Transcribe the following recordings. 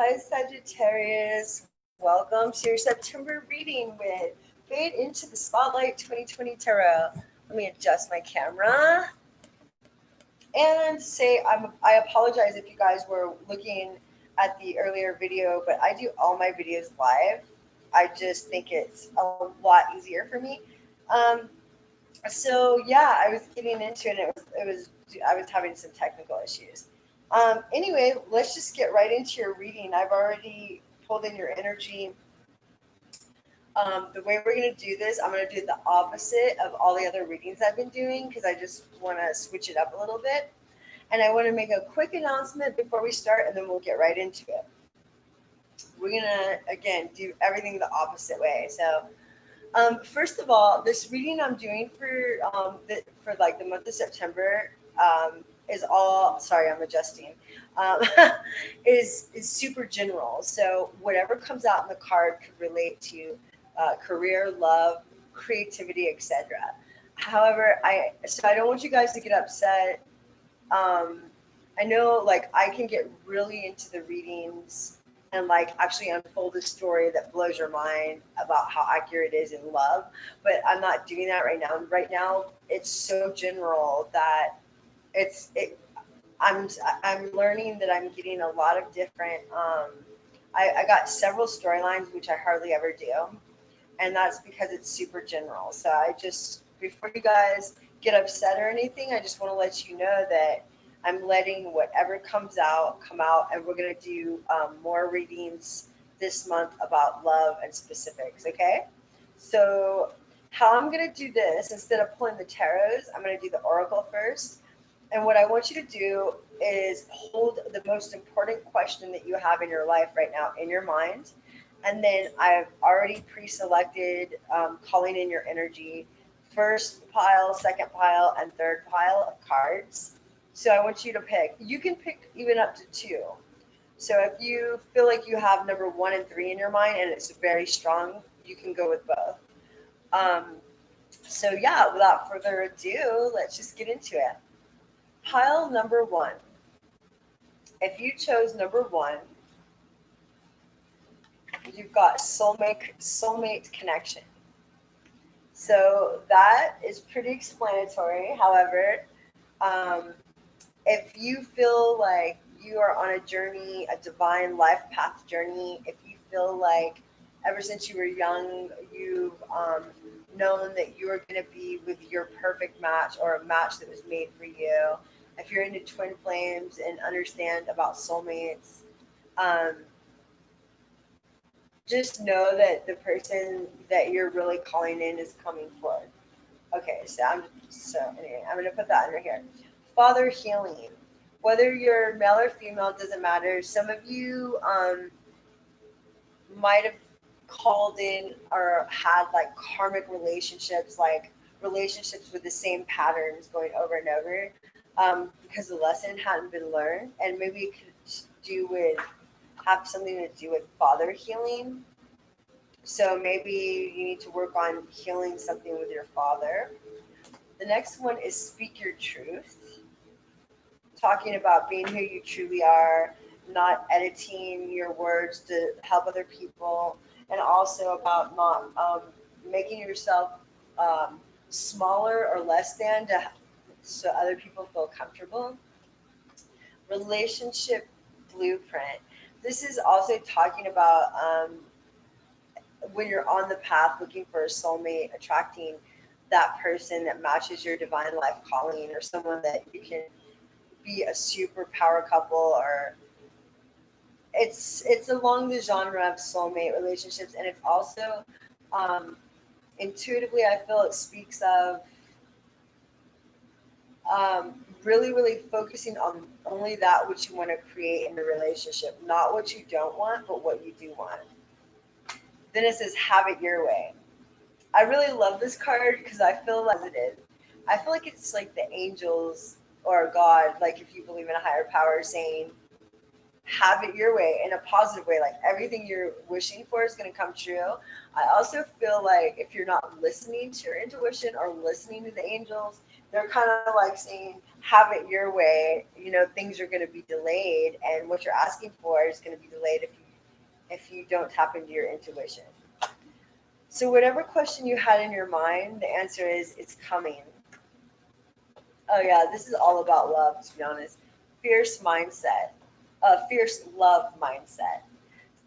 Hi, Sagittarius. Welcome to your September reading with Fade into the Spotlight 2020 Tarot. Let me adjust my camera and say I apologize if you guys were looking at the earlier video, but I do all my videos live. I just think it's a lot easier for me. Um, so yeah, I was getting into it. And it was I was having some technical issues. Anyway, let's just get right into your reading. I've already pulled in your energy. The way we're going to do this, I'm going to do the opposite of all the other readings I've been doing because I just want to switch it up a little bit. And I want to make a quick announcement before we start, and then we'll get right into it. We're going to, again, do everything the opposite way. So, first of all, this reading I'm doing for like the month of September is all. Sorry, I'm adjusting. Um, is super general. So whatever comes out in the card could relate to career, love, creativity, etc. However, I don't want you guys to get upset. um, I know like I can get really into the readings and like actually unfold a story that blows your mind about how accurate it is in love, but I'm not doing that right now. Right now, it's so general that it's it. I'm I'm learning that I'm getting a lot of different. I got several storylines which I hardly ever do, and that's because it's super general. So I just, before you guys get upset or anything, I just want to let you know that I'm letting whatever comes out come out, and we're gonna do more readings this month about love and specifics. Okay, so how I'm gonna do this, instead of pulling the tarots, I'm gonna do the oracle first. And what I want you to do is hold the most important question that you have in your life right now in your mind. And then I've already pre selected, calling in your energy, first pile, second pile, and third pile of cards. So I want you to pick. You can pick even up to two. So if you feel like you have number one and three in your mind and it's very strong, you can go with both. Um, so yeah, without further ado, let's just get into it. Pile number one. If you chose number one, you've got soulmate connection. So that is pretty explanatory. However, um, if you feel like you are on a journey, a divine life path journey, if you feel like ever since you were young, you've known that you are going to be with your perfect match or a match that was made for you, if you're into twin flames and understand about soulmates, um, just know that the person that you're really calling in is coming forth. Okay, so anyway, I'm gonna put that under here. Father healing. Whether you're male or female doesn't matter. Some of you might have called in or had like karmic relationships, like relationships with the same patterns going over and over, because the lesson hadn't been learned, and maybe it could do with have something to do with father healing. So maybe you need to work on healing something with your father. The next one is speak your truth, talking about being who you truly are, not editing your words to help other people, and also about not making yourself um, smaller or less than so other people feel comfortable. Relationship blueprint. This is also talking about when you're on the path looking for a soulmate, attracting that person that matches your divine life calling, or someone that you can be a super power couple, or it's along the genre of soulmate relationships. And it's also um, intuitively, I feel it speaks of really focusing on only that which you want to create in the relationship, not what you don't want, but what you do want. Then it says have it your way. I really love this card because I feel like positive. I feel like it's like the angels or God, like if you believe in a higher power, saying have it your way in a positive way. Like everything you're wishing for is going to come true. I also feel like if you're not listening to your intuition or listening to the angels, They're kind of like saying, have it your way. Things are going to be delayed, and what you're asking for is going to be delayed if you don't tap into your intuition. So whatever question you had in your mind, the answer is it's coming. Oh yeah, this is all about love, to be honest. Fierce mindset, fierce love mindset.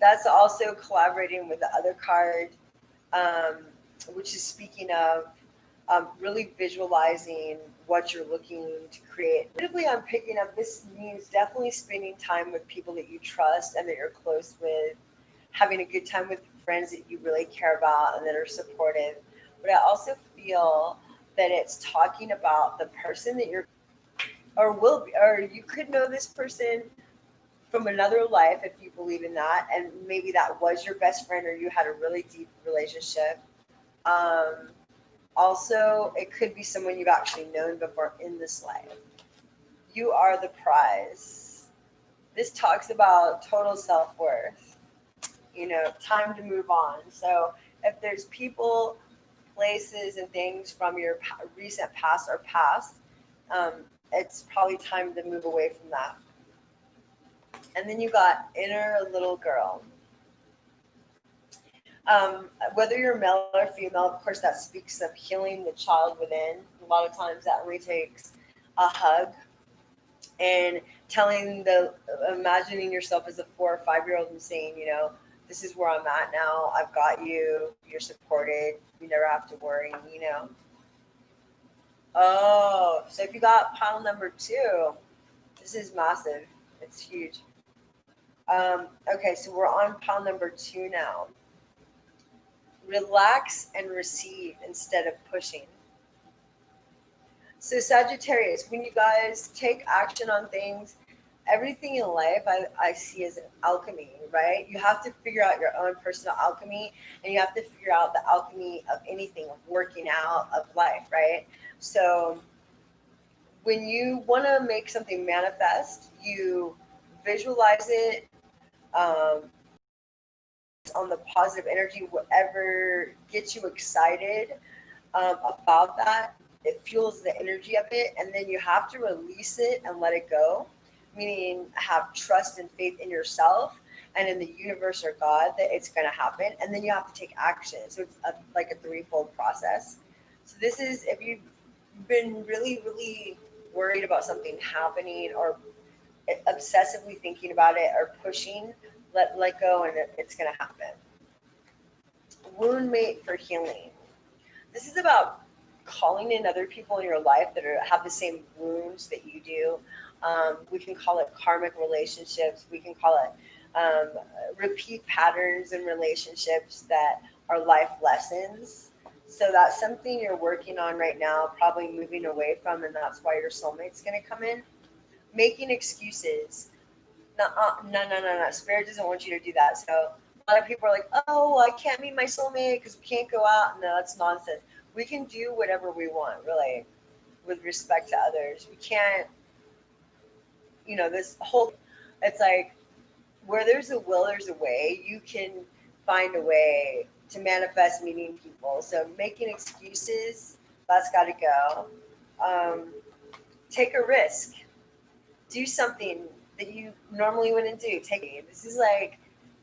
That's also collaborating with the other card, um, which is speaking of really visualizing what you're looking to create. Really, I'm picking up this means definitely spending time with people that you trust and that you're close with, having a good time with friends that you really care about and that are supportive. But I also feel that it's talking about the person that you're, or will be, or you could know this person from another life if you believe in that, and maybe that was your best friend or you had a really deep relationship. Um, Also, it could be someone you've actually known before in this life. You are the prize. This talks about total self worth, time to move on. So, if there's people, places, and things from your recent past or past, um, it's probably time to move away from that. And then you got inner little girl. Whether you're male or female, of course, that speaks of healing the child within. A lot of times that only takes a hug and imagining yourself as a 4 or 5 year old and saying, this is where I'm at now. I've got you. You're supported. You never have to worry. Oh, so if you got pile number 2, this is massive. It's huge. Okay, so we're on pile number 2 now. Relax and receive instead of pushing. So, Sagittarius, when you guys take action on things, everything in life I see as an alchemy, right? You have to figure out your own personal alchemy, and you have to figure out the alchemy of anything, of working out, of life, right? So, when you want to make something manifest, you visualize it, um, on the positive energy, whatever gets you excited about that. It fuels the energy of it, and then you have to release it and let it go, meaning have trust and faith in yourself and in the universe or God that it's going to happen. And then you have to take action. So it's like a threefold process. So this is if you've been really, really worried about something happening or obsessively thinking about it or pushing, let go, and it's going to happen. Wound mate for healing. This is about calling in other people in your life that have the same wounds that you do. We can call it karmic relationships. We can call it repeat patterns in relationships that are life lessons. So that's something you're working on right now, probably moving away from, and that's why your soulmate's going to come in. Making excuses. No, no, no, no, no. Spirit doesn't want you to do that. So a lot of people are like, oh, I can't meet my soulmate because we can't go out. No, that's nonsense. We can do whatever we want, really, with respect to others. We can't, this whole, it's like where there's a will, there's a way. You can find a way to manifest meeting people. So making excuses, that's got to go. Um, Take a risk. Do something that you normally wouldn't do. This is like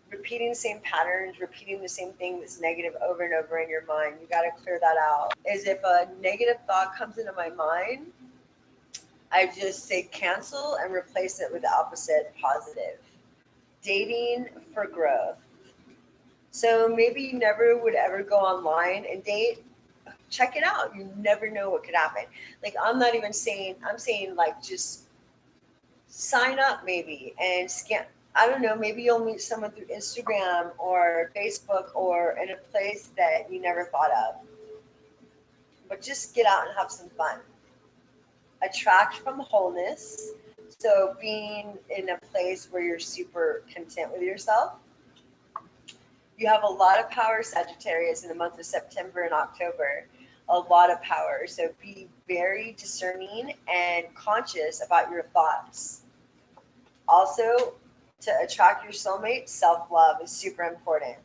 repeating the same patterns, repeating the same thing that's negative over and over in your mind. You got to clear that out. Is if a negative thought comes into my mind, I just say cancel and replace it with the opposite, positive. Dating for growth. So maybe you never would ever go online and date. Check it out. You never know what could happen. Like I'm saying like just sign up maybe and scan. I don't know, maybe you'll meet someone through Instagram or Facebook or in a place that you never thought of. But just get out and have some fun. Attract from wholeness. So being in a place where you're super content with yourself. You have a lot of power, Sagittarius, in the month of September and October. A lot of power. So be very discerning and conscious about your thoughts. Also, to attract your soulmate, self-love is super important.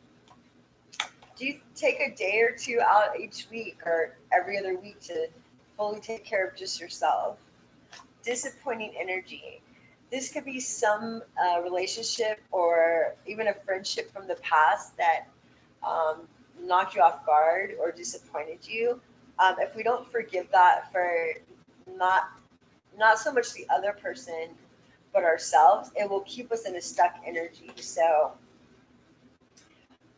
Do you take a day or two out each week or every other week to fully take care of just yourself. Disappointing energy. This could be some relationship or even a friendship from the past that um, knocked you off guard or disappointed you. If we don't forgive that for not not so much the other person but ourselves, it will keep us in a stuck energy. So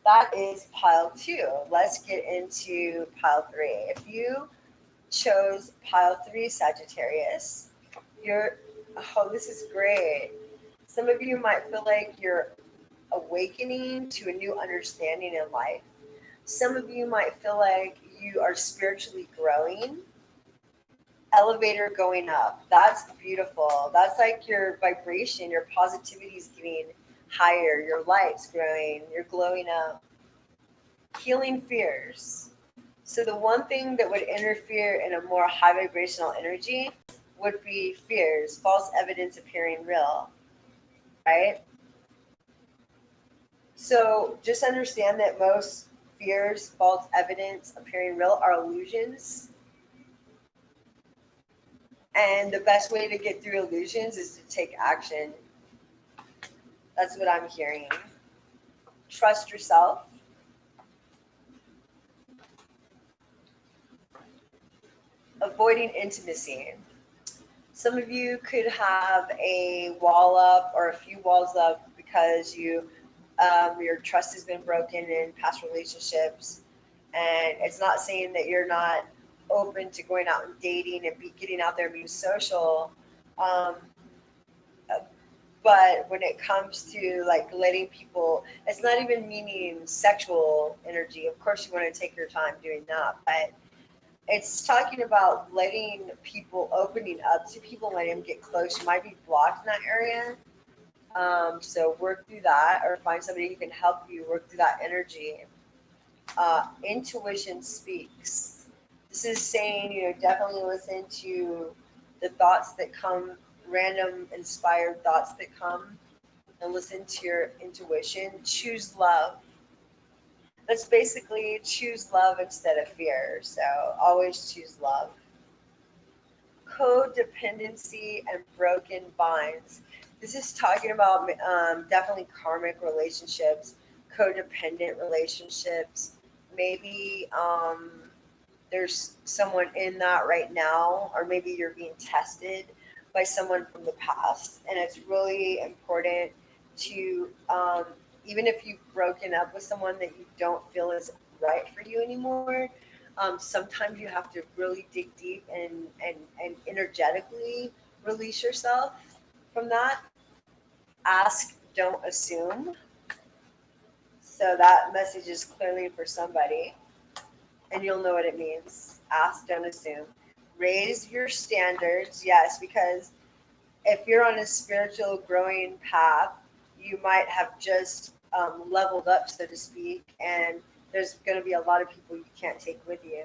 that is pile two. Let's get into pile three. If you chose pile three, Sagittarius, you're, oh, this is great. Some of you might feel like you're awakening to a new understanding in life. Some of you might feel like you are spiritually growing, elevator going up. That's beautiful. That's like your vibration, your positivity is getting higher, your light's growing, you're glowing up. Healing fears. So the one thing that would interfere in a more high vibrational energy would be fears, false evidence appearing real, right? So just understand that most fears, false evidence appearing real are illusions. And the best way to get through illusions is to take action. That's what I'm hearing. Trust yourself. Avoiding intimacy. Some of you could have a wall up or a few walls up because your trust has been broken in past relationships, and it's not saying that you're not open to going out and dating and getting out there and being social. Um, but when it comes to like letting people, it's not even meaning sexual energy. Of course, you want to take your time doing that, but it's talking about letting people, opening up to people, letting them get close. You might be blocked in that area. So work through that or find somebody who can help you work through that energy. Intuition speaks. This is saying, definitely listen to the thoughts that come, random inspired thoughts that come, and listen to your intuition. Choose love. Let's basically choose love instead of fear. So always choose love. Codependency and broken binds. This is talking about definitely karmic relationships, codependent relationships. Maybe there's someone in that right now, or maybe you're being tested by someone from the past. And it's really important to, even if you've broken up with someone that you don't feel is right for you anymore, sometimes you have to really dig deep and energetically release yourself from that. Ask, don't assume. So that message is clearly for somebody, and you'll know what it means. Ask, don't assume. Raise your standards, yes, because if you're on a spiritual growing path, you might have just leveled up, so to speak, and there's going to be a lot of people you can't take with you.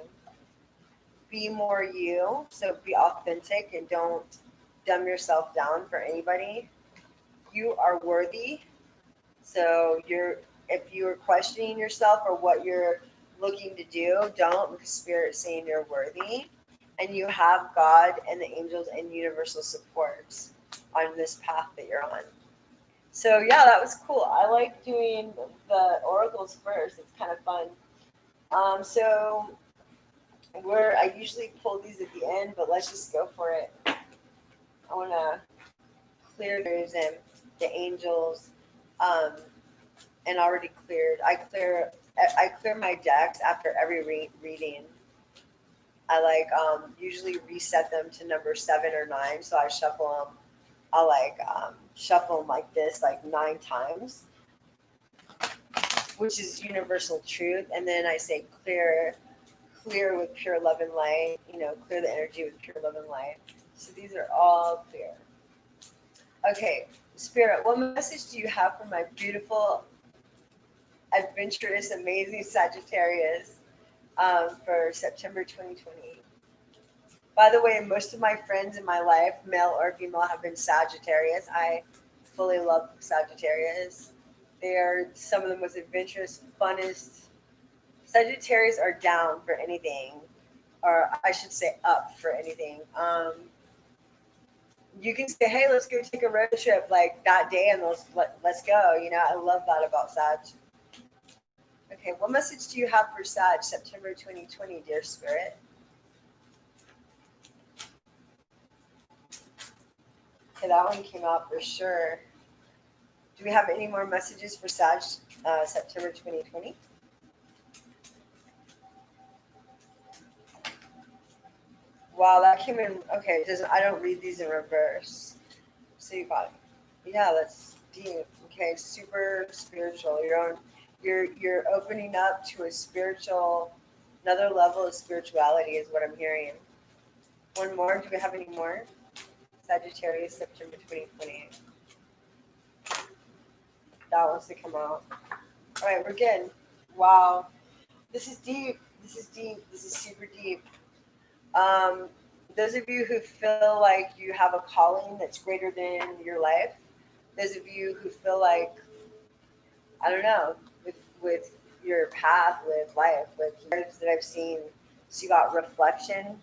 Be more you, so be authentic and don't dumb yourself down for anybody. You are worthy. So if you're questioning yourself or what you're looking to do, don't, because Spirit's saying you're worthy. And you have God and the angels and universal supports on this path that you're on. So yeah, that was cool. I like doing the oracles first. It's kind of fun. So I usually pull these at the end, but let's just go for it. I want to clear those and the angels, and already cleared. I clear my decks after every reading. I usually reset them to number 7 or 9, so I shuffle them. I shuffle them like this, like 9 times, which is universal truth. And then I say clear with pure love and light. Clear the energy with pure love and light. So these are all clear. Okay, Spirit, what message do you have for my beautiful, adventurous, amazing Sagittarius for September 2020? By the way, most of my friends in my life, male or female, have been Sagittarius. I fully love Sagittarius. They are some of the most adventurous, funnest. Sagittarius are down for anything. or I should say up for anything. You can say, hey, let's go take a road trip like that day and let's go. I love that about Sag. Okay, what message do you have for Sag, September 2020, dear Spirit? Okay, that one came out for sure. Do we have any more messages for Sag, September 2020? Wow, that came in. Okay, it doesn't. I don't read these in reverse. So you got it. Yeah, that's deep. Okay, super spiritual. You're opening up to a spiritual, another level of spirituality is what I'm hearing. One more. Do we have any more? Sagittarius, September 2020. That wants to come out. All right, we're good. Wow, this is deep. This is deep. This is super deep. Um, those of you who feel like you have a calling that's greater than your life, those of you who feel like, I don't know, with your path, with life, with cards that I've seen, so you got reflection,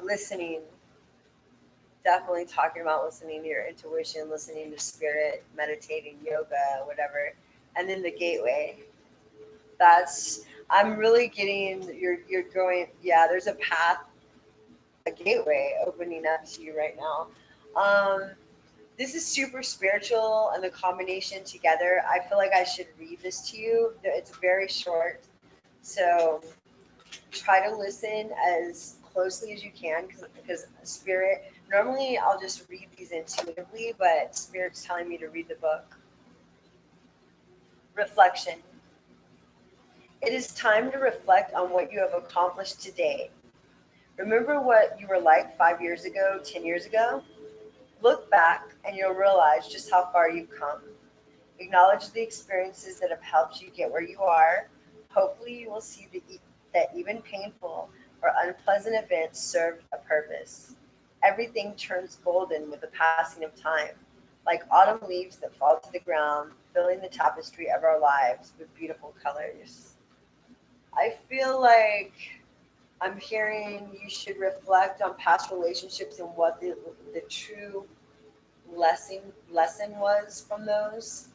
listening, definitely talking about listening to your intuition, listening to spirit, meditating, yoga, whatever, and then the gateway. That's I'm really getting you're going, yeah, there's a path, a gateway opening up to you right now. Um, this is super spiritual, and the combination together, I feel like I should read this to you. It's very short, so try to listen as closely as you can because spirit, normally I'll just read these intuitively, but spirit's telling me to read the book. Reflection. It is time to reflect on what you have accomplished today. Remember what you were like 5 years ago, 10 years ago? Look back and you'll realize just how far you've come. Acknowledge the experiences that have helped you get where you are. Hopefully, you will see that even painful or unpleasant events served a purpose. Everything turns golden with the passing of time, like autumn leaves that fall to the ground, filling the tapestry of our lives with beautiful colors. I feel like I'm hearing you should reflect on past relationships and what the true lesson lesson was from those.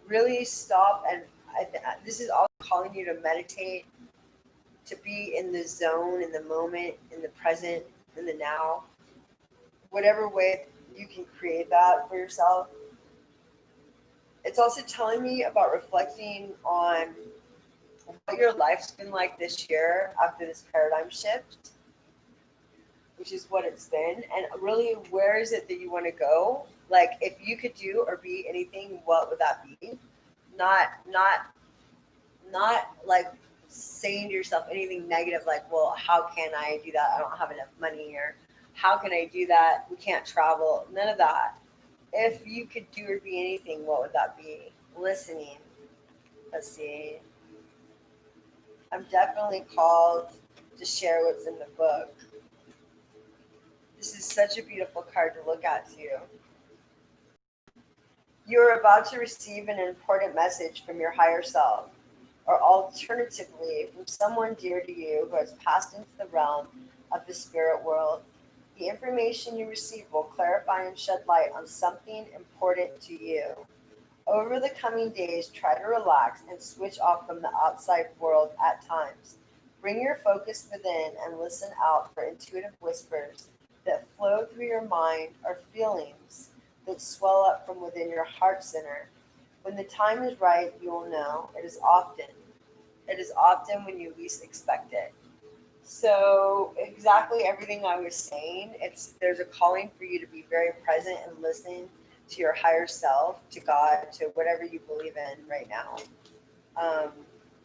Really stop and this is also calling you to meditate, to be in the zone, in the moment, in the present, in the now. Whatever way you can create that for yourself. It's also telling me about reflecting on what your life's been like this year after this paradigm shift, which is what it's been, and really where is it that you want to go? Like if you could do or be anything, what would that be? Not like saying to yourself anything negative like, well, how can I do that? I don't have enough money, or how can I do that? We can't travel. None of that. If you could do or be anything, what would that be? Listening. Let's see. I'm definitely called to share what's in the book. This is such a beautiful card to look at too. You're about to receive an important message from your higher self, or alternatively, from someone dear to you who has passed into the realm of the spirit world. The information you receive will clarify and shed light on something important to you. Over the coming days, try to relax and switch off from the outside world at times. Bring your focus within and listen out for intuitive whispers that flow through your mind, or feelings that swell up from within your heart center. When the time is right, you will know. It is often. It is often when you least expect it. So exactly everything I was saying, it's there's a calling for you to be very present and listen to your higher self, to God, to whatever you believe in right now. Um,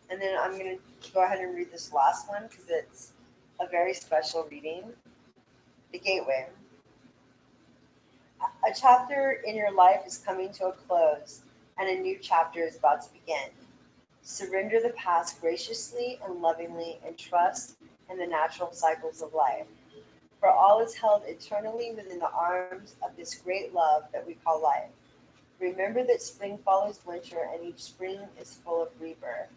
and then I'm going to go ahead and read this last one because it's a very special reading. The Gateway. A chapter in your life is coming to a close, and a new chapter is about to begin. Surrender the past graciously and lovingly, and trust in the natural cycles of life. For all is held eternally within the arms of this great love that we call life. Remember that spring follows winter and each spring is full of rebirth.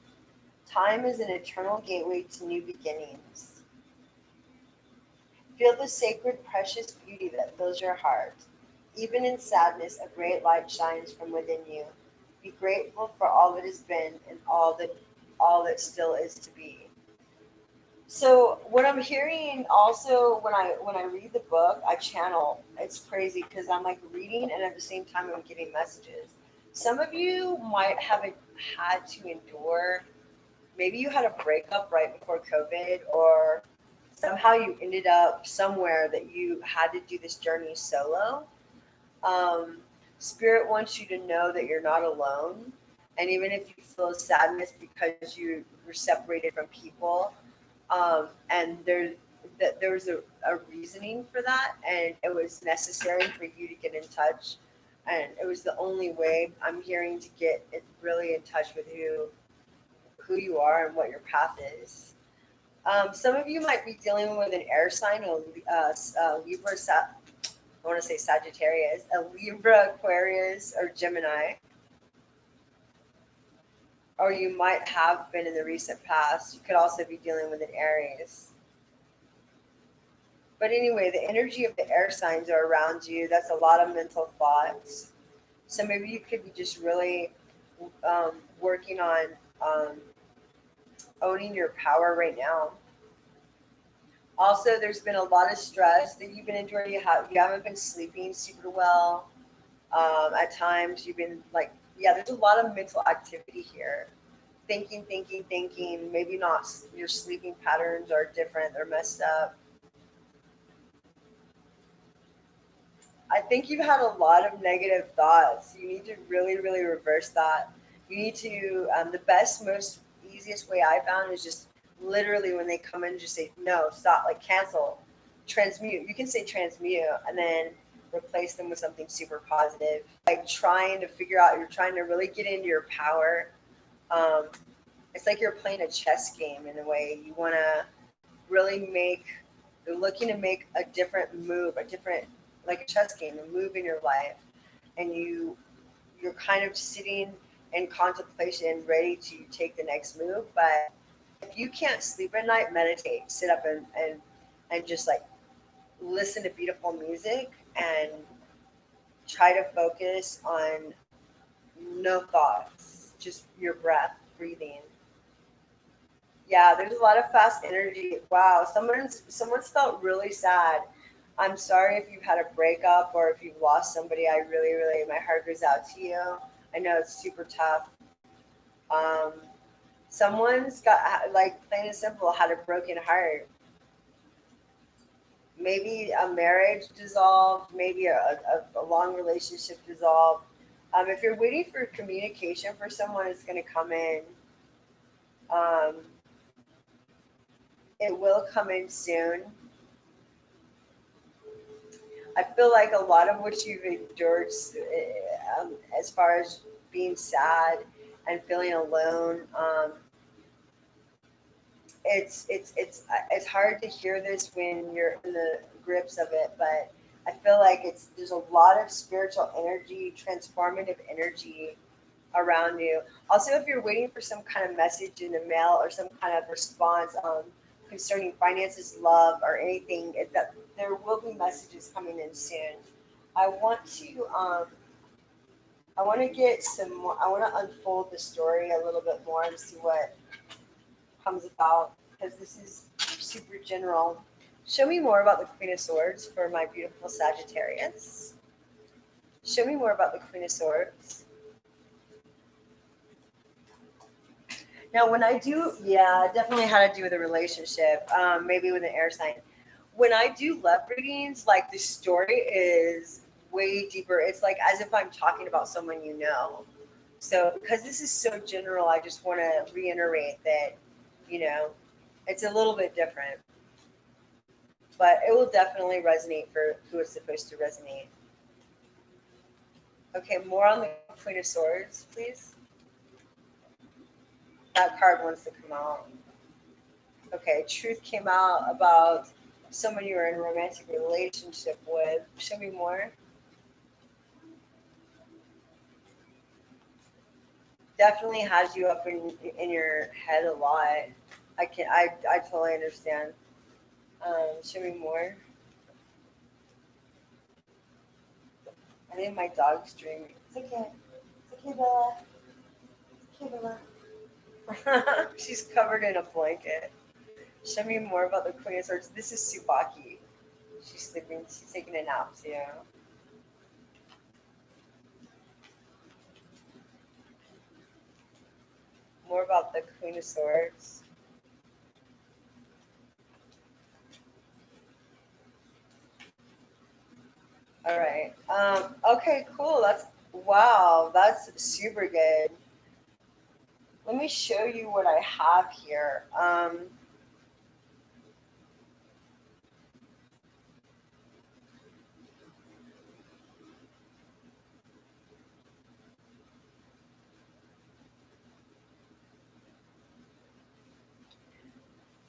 Time is an eternal gateway to new beginnings. Feel the sacred, precious beauty that fills your heart. Even in sadness, a great light shines from within you. Be grateful for all that has been and all that still is to be. So what I'm hearing also when I read the book, I channel. It's crazy because I'm like reading and at the same time I'm getting messages. Some of you might have had to endure. Maybe you had a breakup right before COVID, or somehow you ended up somewhere that you had to do this journey solo. Um, Spirit wants you to know that you're not alone. And even if you feel sadness because you were separated from people, and there was a reasoning for that, and it was necessary for you to get in touch. And it was the only way I'm hearing to get it really in touch with who you are and what your path is. Some of you might be dealing with an air sign, Libra, I want to say Sagittarius, a Libra, Aquarius, or Gemini, or you might have been in the recent past. You could also be dealing with an Aries. But anyway, the energy of the air signs are around you. That's a lot of mental thoughts. So maybe you could be just really working on um, owning your power right now. Also, there's been a lot of stress that you've been enduring. You haven't been sleeping super well. At times, you've been like, yeah, there's a lot of mental activity here. Thinking, thinking, thinking. Maybe not your sleeping patterns are different. They're messed up. I think you've had a lot of negative thoughts. You need to really, really reverse that. You need to, the best, most easiest way I found is just literally when they come in, just say, no, stop, like cancel, transmute. You can say transmute and then replace them with something super positive. Like trying to figure out, you're trying to really get into your power. Um, it's like you're playing a chess game in a way. You want to really you're looking to make a different move, like a chess game, a move in your life, and you're kind of sitting in contemplation, ready to take the next move. But if you can't sleep at night, meditate, sit up and just like listen to beautiful music and try to focus on no thoughts, just your breath, breathing. Yeah, there's a lot of fast energy. Wow, someone's felt really sad. I'm sorry if you've had a breakup or if you've lost somebody. I really, really, my heart goes out to you. I know it's super tough. Um, Someone's got, like, plain and simple, had a broken heart. Maybe a marriage dissolved, maybe a long relationship dissolved. If you're waiting for communication for someone, it's going to come in. Um, it will come in soon. I feel like a lot of what you've endured, as far as being sad and feeling alone, it's hard to hear this when you're in the grips of it, but I feel like there's a lot of spiritual energy, transformative energy around you. Also, if you're waiting for some kind of message in the mail or some kind of response concerning finances, love, or anything, that there will be messages coming in soon. I want to get some more. I want to unfold the story a little bit more and see what comes about, because this is super general. Show me more about the Queen of Swords for my beautiful Sagittarius. Show me more about the Queen of Swords. Now, when I do, yeah, definitely had to do with a relationship, maybe with an air sign. When I do love readings, like the story is way deeper. It's like as if I'm talking about someone you know. So, because this is so general, I just want to reiterate that, you know, it's a little bit different, but it will definitely resonate for who it's supposed to resonate. Okay, more on the Queen of Swords, please. That card wants to come out. Okay, truth came out about someone you were in a romantic relationship with. Show me more. definitely has you up in your head a lot. I totally understand. Show me more. I think my dog's dreaming. It's okay. It's okay, Bella. It's okay, Bella. She's covered in a blanket. Show me more about the Queen of Swords. This is Subaki. She's sleeping. She's taking a nap. So, yeah. More about the Queen of Swords. All right. Okay. Cool. That's wow. That's super good. Let me show you what I have here.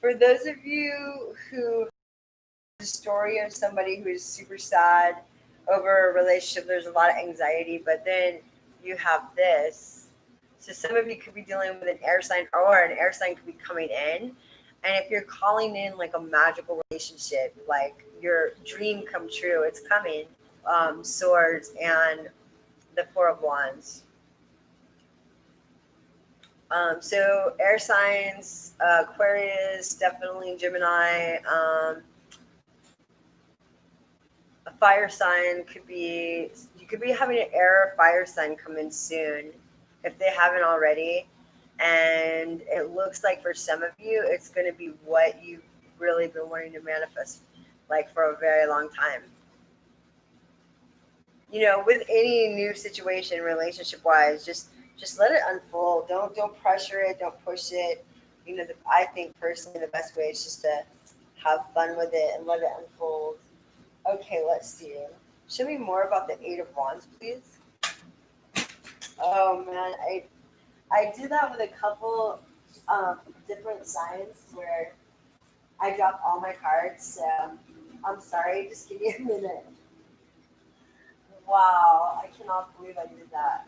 For those of you who the story of somebody who is super sad over a relationship, there's a lot of anxiety, but then you have this. So some of you could be dealing with an air sign, or an air sign could be coming in. And if you're calling in like a magical relationship, like your dream come true, it's coming. Swords and the Four of Wands. So air signs, Aquarius, definitely Gemini. A fire sign could be, you could be having an air or fire sign come in soon if they haven't already. And it looks like for some of you, it's going to be what you've really been wanting to manifest like for a very long time. With any new situation relationship wise, just let it unfold. Don't pressure it, don't push it. I think personally the best way is just to have fun with it and let it unfold. Okay, let's see. Show me more about the Eight of Wands, please. Oh man, I did that with a couple different signs where I dropped all my cards. So I'm sorry. Just give me a minute. Wow, I cannot believe I did that.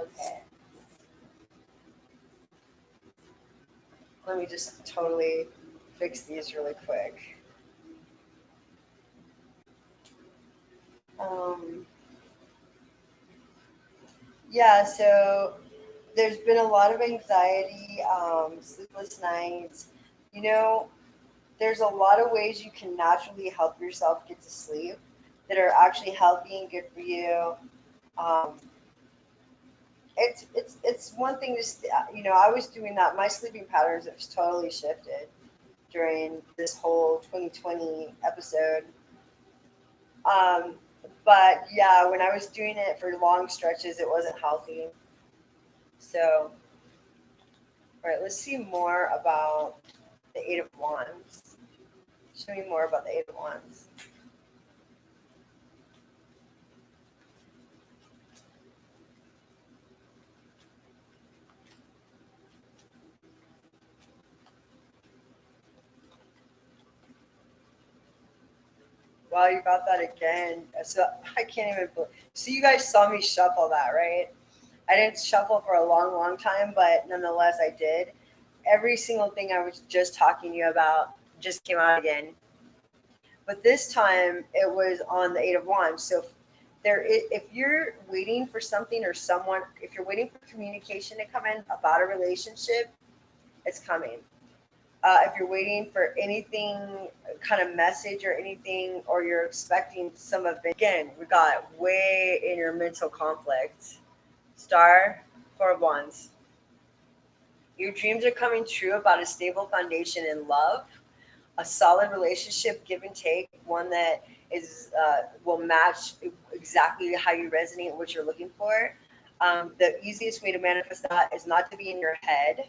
Okay, let me just totally fix these really quick. Um, yeah, so there's been a lot of anxiety, sleepless nights. You know, there's a lot of ways you can naturally help yourself get to sleep that are actually healthy and good for you. Um, it's one thing to I was doing that. My sleeping patterns have totally shifted during this whole 2020 episode. Um, but yeah, when I was doing it for long stretches, it wasn't healthy. So, all right, let's see more about the Eight of Wands. Show me more about the Eight of Wands. Wow, you got that again. So I can't even. So you guys saw me shuffle that, right? I didn't shuffle for a long, long time, but nonetheless, I did. Every single thing I was just talking to you about just came out again. But this time it was on the Eight of Wands. So if you're waiting for something or someone, if you're waiting for communication to come in about a relationship, it's coming. If you're waiting for anything kind of message or anything, or you're expecting some event, again, we got way in your mental conflict. Star, Four of Wands. Your dreams are coming true about a stable foundation in love, a solid relationship, give and take, one that is will match exactly how you resonate and what you're looking for. The easiest way to manifest that is not to be in your head,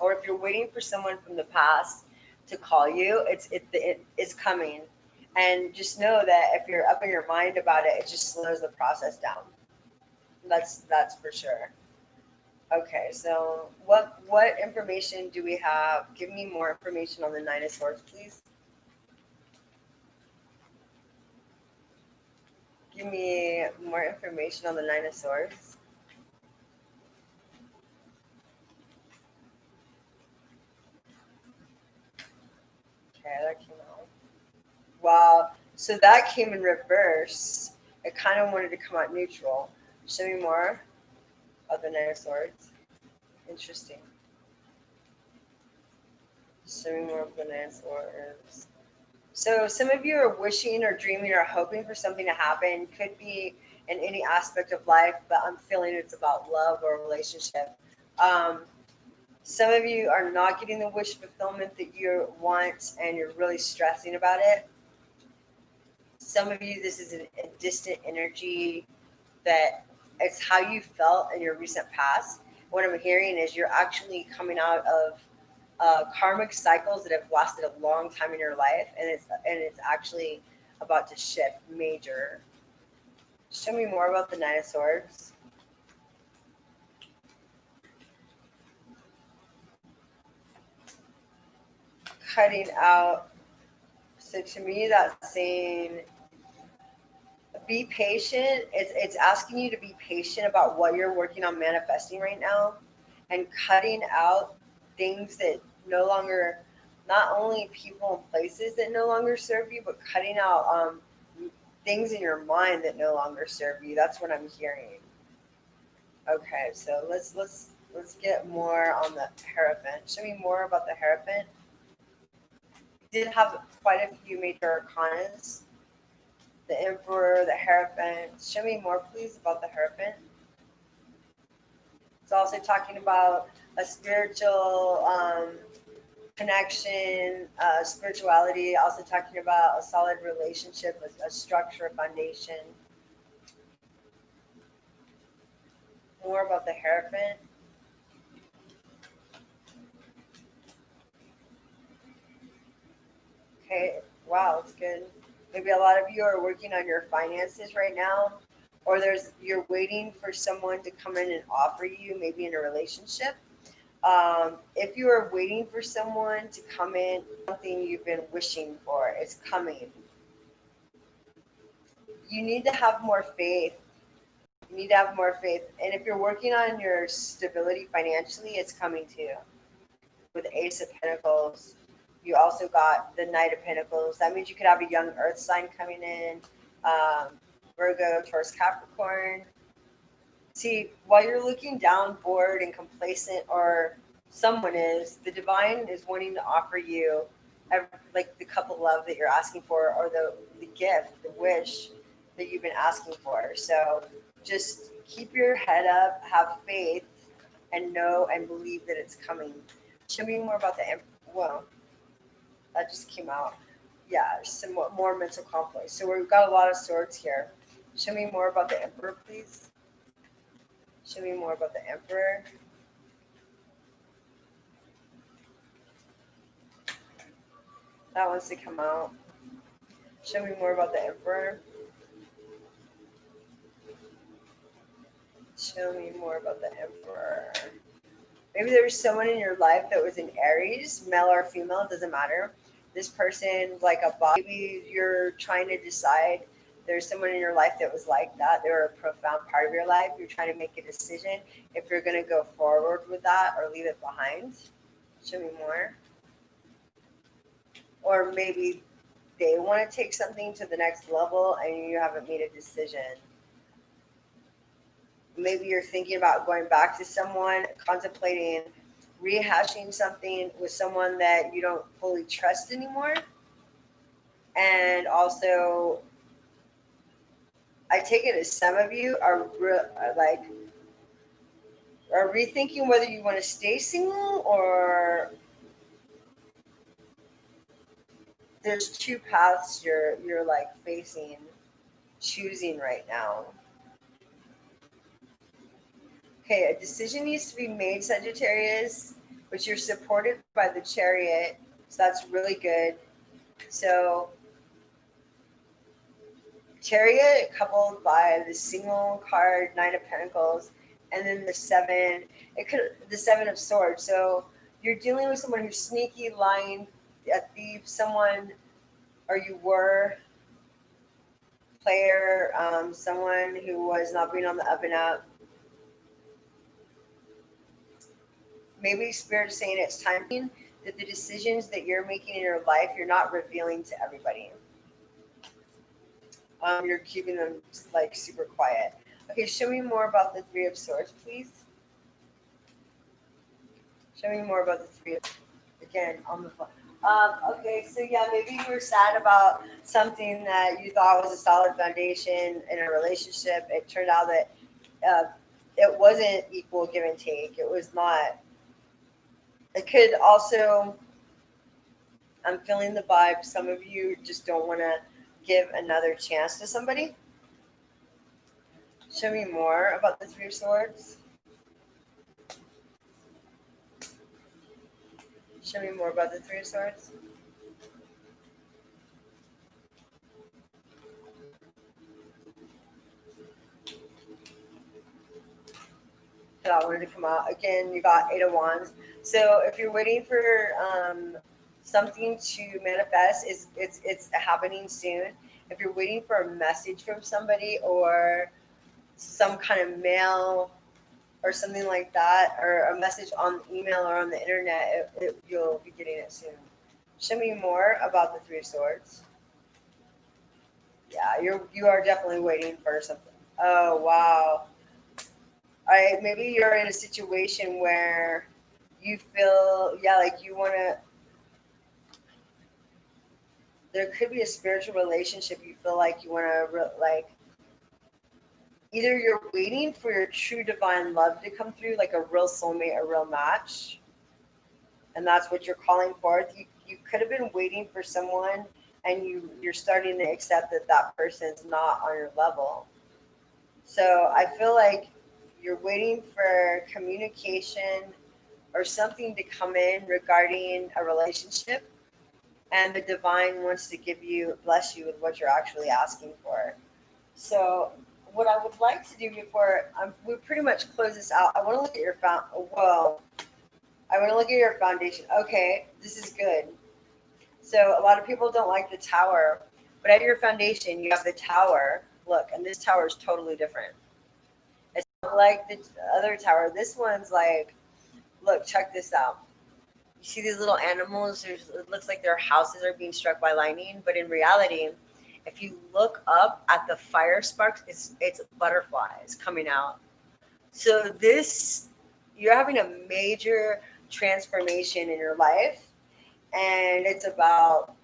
or if you're waiting for someone from the past to call you, it's coming. And just know that if you're up in your mind about it, it just slows the process down. That's for sure. Okay, so what information do we have? Give me more information on the Nine of Swords, please. Give me more information on the Nine of Swords. Okay, that came out. Wow. So that came in reverse. It kind of wanted to come out neutral. Show me more of the Nine of Swords. Interesting. Show me more of the Nine of Swords. So some of you are wishing or dreaming or hoping for something to happen. Could be in any aspect of life, but I'm feeling it's about love or relationship. Um, some of you are not getting the wish fulfillment that you want, and you're really stressing about it. Some of you, this is a distant energy that it's how you felt in your recent past. What I'm hearing is you're actually coming out of karmic cycles that have lasted a long time in your life, and it's actually about to shift major. Show me more about the Nine of Swords. Cutting out. So to me, that's saying be patient. It's asking you to be patient about what you're working on manifesting right now, and cutting out things that no longer, not only people and places that no longer serve you, but cutting out things in your mind that no longer serve you. That's what I'm hearing. Okay, so let's get more on the Hierophant. Show me more about the Hierophant. You did have quite a few major arcanas. The Emperor, the Hierophant. Show me more, please, about the Hierophant. It's also talking about a spiritual connection, spirituality. Also talking about a solid relationship, a structure, a foundation. More about the Hierophant. Okay, wow, it's good. Maybe a lot of you are working on your finances right now, or you're waiting for someone to come in and offer you, maybe in a relationship. If you are waiting for someone to come in, something you've been wishing for is coming. You need to have more faith. You need to have more faith. And if you're working on your stability financially, it's coming to you. With the Ace of Pentacles, you also got the Knight of Pentacles. That means you could have a young Earth sign coming in, um, Virgo, Taurus, Capricorn. See, while you're looking down, bored, and complacent, or someone is, the divine is wanting to offer you like the cup of love that you're asking for, or the gift, the wish that you've been asking for. So just keep your head up, have faith, and know and believe that it's coming. Show me more about the well, that just came out. Yeah, some more mental conflict. So we've got a lot of swords here. Show me more about the Emperor, please. Show me more about the Emperor. That wants to come out. Show me more about the Emperor. Show me more about the Emperor. Maybe there was someone in your life that was an Aries, male or female, it doesn't matter. This person, like a body, maybe you're trying to decide. There's someone in your life that was like that. They were a profound part of your life. You're trying to make a decision if you're going to go forward with that or leave it behind. Show me more. Or maybe they want to take something to the next level and you haven't made a decision. Maybe you're thinking about going back to someone, contemplating rehashing something with someone that you don't fully trust anymore. And also, I take it as some of you are are rethinking whether you want to stay single, or there's two paths you're like facing, choosing right now. Okay, a decision needs to be made, Sagittarius, but you're supported by the Chariot, so that's really good. So Chariot coupled by the single card, Nine of Pentacles, and then the Seven of Swords. So you're dealing with someone who's sneaky, lying, a thief, someone, or you were player, someone who was not being on the up and up. Maybe Spirit is saying it's time that the decisions that you're making in your life, you're not revealing to everybody. You're keeping them like super quiet. Okay, show me more about the Three of Swords, please. Show me more about the Three of again on the phone. Okay, so yeah, maybe you were sad about something that you thought was a solid foundation in a relationship. It turned out that it wasn't equal give and take. It was not. It could also, I'm feeling the vibe. Some of you just don't want to give another chance to somebody. Show me more about the Three of Swords. Show me more about the Three of Swords. That wanted to come out. Again, you got Eight of Wands. So if you're waiting for something to manifest, it's happening soon. If you're waiting for a message from somebody or some kind of mail or something like that, or a message on email or on the internet, you'll be getting it soon. Show me more about the Three of Swords. Yeah, you are definitely waiting for something. Oh wow. All right, maybe you're in a situation where you feel, yeah, like you want to, there could be a spiritual relationship you feel like you want to, like, either you're waiting for your true divine love to come through, like a real soulmate, a real match, and that's what you're calling forth. You could have been waiting for someone, and you're starting to accept that that person's not on your level. So I feel like you're waiting for communication or something to come in regarding a relationship, and the divine wants to bless you with what you're actually asking for. So what I would like to do before we pretty much close this out, I want to look at your I want to look at your foundation. Okay, this is good. So a lot of people don't like the tower, but at your foundation you have the tower. Look, and this tower is totally different. It's not like the other tower. This one's like, look, check this out. You see these little animals? It looks like their houses are being struck by lightning, but in reality, if you look up at the fire sparks, it's butterflies coming out. So you're having a major transformation in your life, and it's about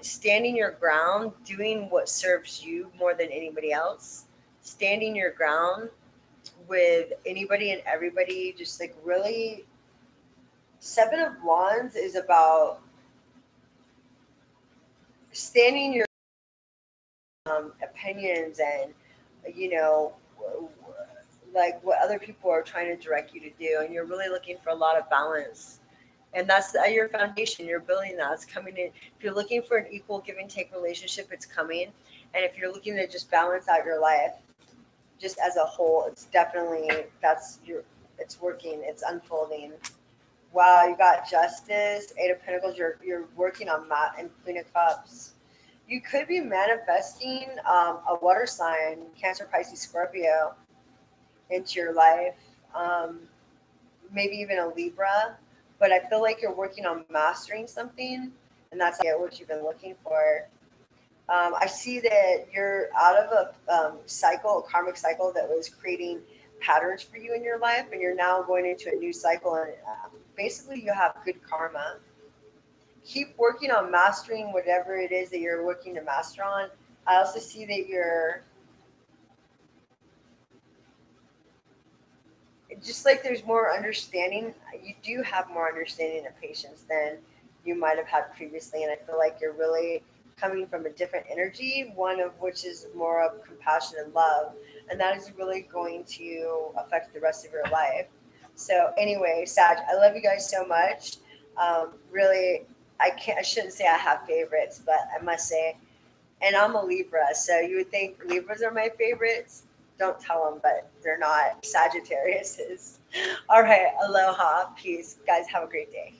standing your ground, doing what serves you more than anybody else, standing your ground with anybody and everybody, just like really. Seven of Wands is about standing your opinions and, you know, like what other people are trying to direct you to do. And you're really looking for a lot of balance. And that's your foundation. You're building that. It's coming in. If you're looking for an equal give and take relationship, it's coming. And if you're looking to just balance out your life, just as a whole, it's definitely, it's working. It's unfolding. Wow, you got Justice, Eight of Pentacles. You're working on that, and Queen of Cups. You could be manifesting a water sign, Cancer, Pisces, Scorpio, into your life. Maybe even a Libra. But I feel like you're working on mastering something, and that's what you've been looking for. I see that you're out of a karmic cycle that was creating patterns for you in your life, and you're now going into a new cycle, and basically you have good karma. Keep working on mastering whatever it is that you're working to master on. I also see that you're just like there's more understanding. You do have more understanding and patience than you might have had previously, and I feel like you're really coming from a different energy, one of which is more of compassion and love, and that is really going to affect the rest of your life. So anyway, Sag, I love you guys so much. Really, I shouldn't say I have favorites, but I must say, and I'm a Libra, so you would think Libras are my favorites. Don't tell them, but they're not. Sagittarius is. All right, aloha, peace. Guys, have a great day.